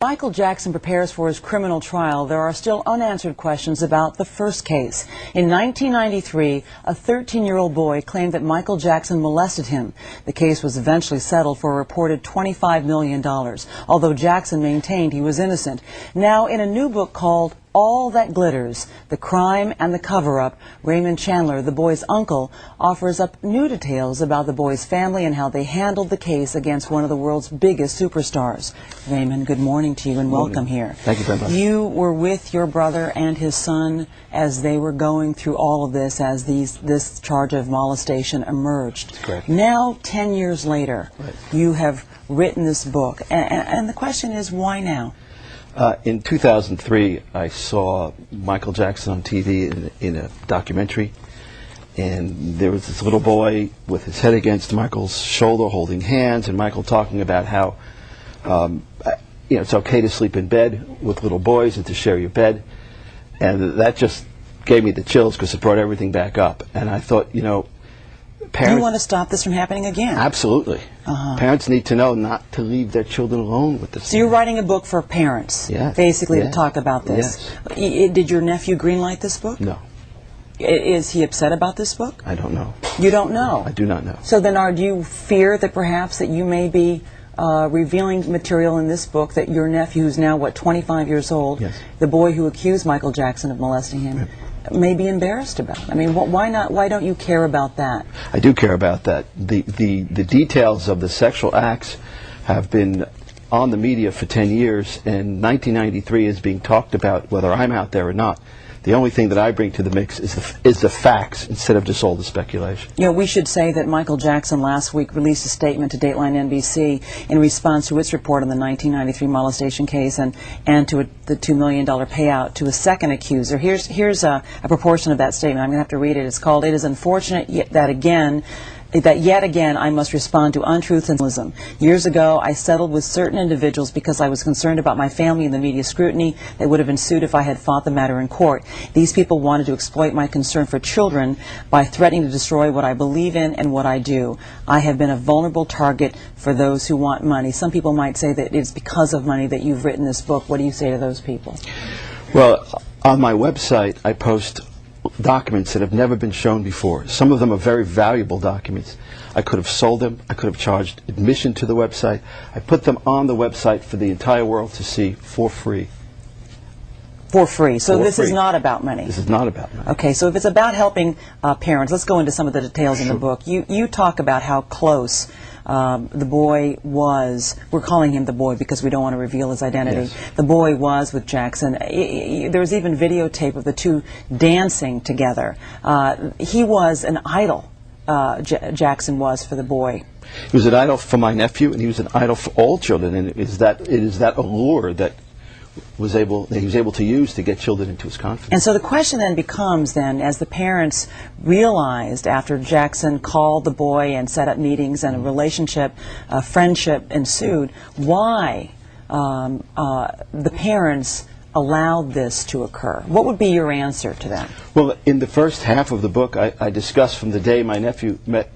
Michael Jackson prepares for his criminal trial, there are still unanswered questions about the first case. In 1993, a 13-year-old boy claimed that Michael Jackson molested him. The case was eventually settled for a reported $25 million, although Jackson maintained he was innocent. Now, in a new book called All That Glitters, The Crime and the Cover-Up, Raymond Chandler, the boy's uncle, offers up new details about the boy's family and how they handled the case against one of the world's biggest superstars. Raymond, good morning to you and welcome here. Thank you very much. You were with your brother and his son as they were going through all of this, as this charge of molestation emerged. Correct. Now, 10 years later, right, you have written this book, and the question is, why now? In 2003, I saw Michael Jackson on TV in a documentary, and there was this little boy with his head against Michael's shoulder holding hands, and Michael talking about how it's okay to sleep in bed with little boys and to share your bed, and that just gave me the chills because it brought everything back up. And I thought, parents... You want to stop this from happening again? Absolutely. Parents need to know not to leave their children alone with this. So you're writing a book for parents, basically, to talk about this. Yes. Did your nephew greenlight this book? No. Is he upset about this book? I don't know. You don't know? I do not know. So then do you fear that perhaps that you may be revealing material in this book that your nephew, who's now, 25 years old, the boy who accused Michael Jackson of molesting him, may be embarrassed about? I mean, why not? Why don't you care about that? I do care about that. The details of the sexual acts have been on the media for 10 years, and 1993 is being talked about whether I'm out there or not. The only thing that I bring to the mix is the facts instead of just all the speculation. We should say that Michael Jackson last week released a statement to Dateline NBC in response to its report on the 1993 molestation case and to the $2 million payout to a second accuser. Here's a proportion of that statement. I'm going to have to read it. It's called, "It is unfortunate that yet again I must respond to untruths and symbolism. Years ago, I settled with certain individuals because I was concerned about my family and the media scrutiny that would have ensued if I had fought the matter in court. These people wanted to exploit my concern for children by threatening to destroy what I believe in and what I do. I have been a vulnerable target for those who want money." Some people might say that it's because of money that you've written this book. What do you say to those people? Well, on my website, I post documents that have never been shown before. Some of them are very valuable documents. I could have sold them. I could have charged admission to the website. I put them on the website for the entire world to see for free. For free. So For this free. is not about money. This is not about money. Okay, so if it's about helping parents, let's go into some of the details in the book. You talk about how close the boy was. We're calling him the boy because we don't want to reveal his identity. Yes. The boy was with Jackson. There was even videotape of the two dancing together. He was an idol, Jackson was, for the boy. He was an idol for my nephew, and he was an idol for all children, and it is that allure that he was able to use to get children into his confidence. And so the question then becomes, as the parents realized after Jackson called the boy and set up meetings and a relationship, friendship ensued, why the parents allowed this to occur? What would be your answer to that? Well, in the first half of the book, I discussed from the day my nephew met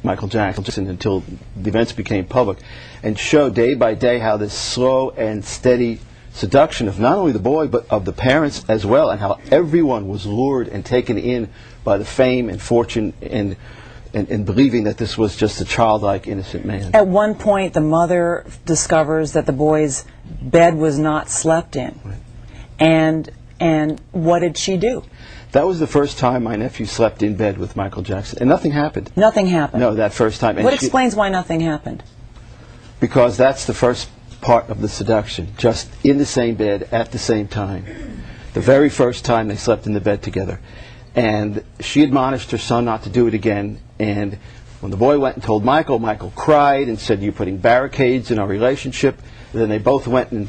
Michael Jackson until the events became public, and showed day by day how this slow and steady seduction of not only the boy but of the parents as well, and how everyone was lured and taken in by the fame and fortune and believing that this was just a childlike, innocent man. At one point, the mother discovers that the boy's bed was not slept in. Right. And what did she do? That was the first time my nephew slept in bed with Michael Jackson, and nothing happened. Nothing happened? No, that first time. What explains why nothing happened? Because that's the first part of the seduction, just in the same bed at the same time. The very first time they slept in the bed together. And she admonished her son not to do it again, and when the boy went and told Michael, Michael cried and said, "You're putting barricades in our relationship." And then they both went and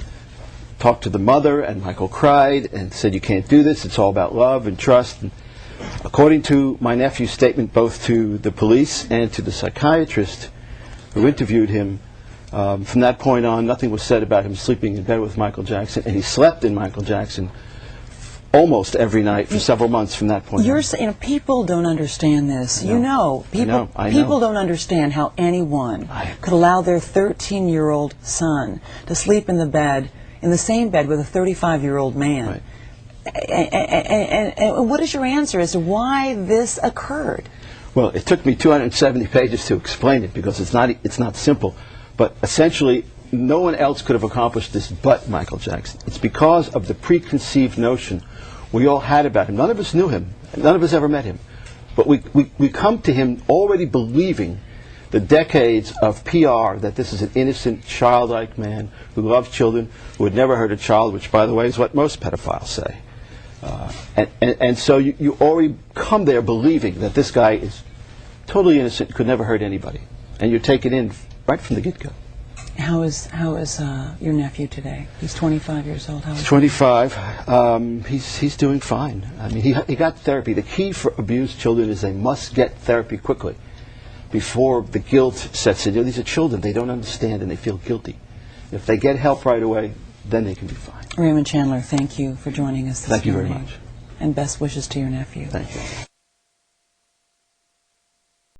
talked to the mother, and Michael cried and said, "You can't do this, it's all about love and trust." And according to my nephew's statement both to the police and to the psychiatrist who interviewed him, from that point on, nothing was said about him sleeping in bed with Michael Jackson, and he slept in Michael Jackson almost every night for several months from that point You're on. saying people don't understand this. I know. People don't understand how anyone could allow their 13-year-old son to sleep in the bed in the same bed with a 35-year-old man. Right. And what is your answer as to why this occurred? Well, it took me 270 pages to explain it because it's not simple. But essentially, no one else could have accomplished this but Michael Jackson. It's because of the preconceived notion we all had about him. None of us knew him. None of us ever met him. But we come to him already believing the decades of PR that this is an innocent, childlike man who loves children, who had never hurt a child, which, by the way, is what most pedophiles say. And so you already come there believing that this guy is totally innocent, could never hurt anybody. And you're taken in right from the get-go. How is your nephew today? He's 25 years old. How is He's 25. He's doing fine. I mean, he got therapy. The key for abused children is they must get therapy quickly before the guilt sets in. You know, these are children. They don't understand and they feel guilty. If they get help right away, then they can be fine. Raymond Chandler, thank you for joining us this morning. Thank you very much. And best wishes to your nephew. Thank you.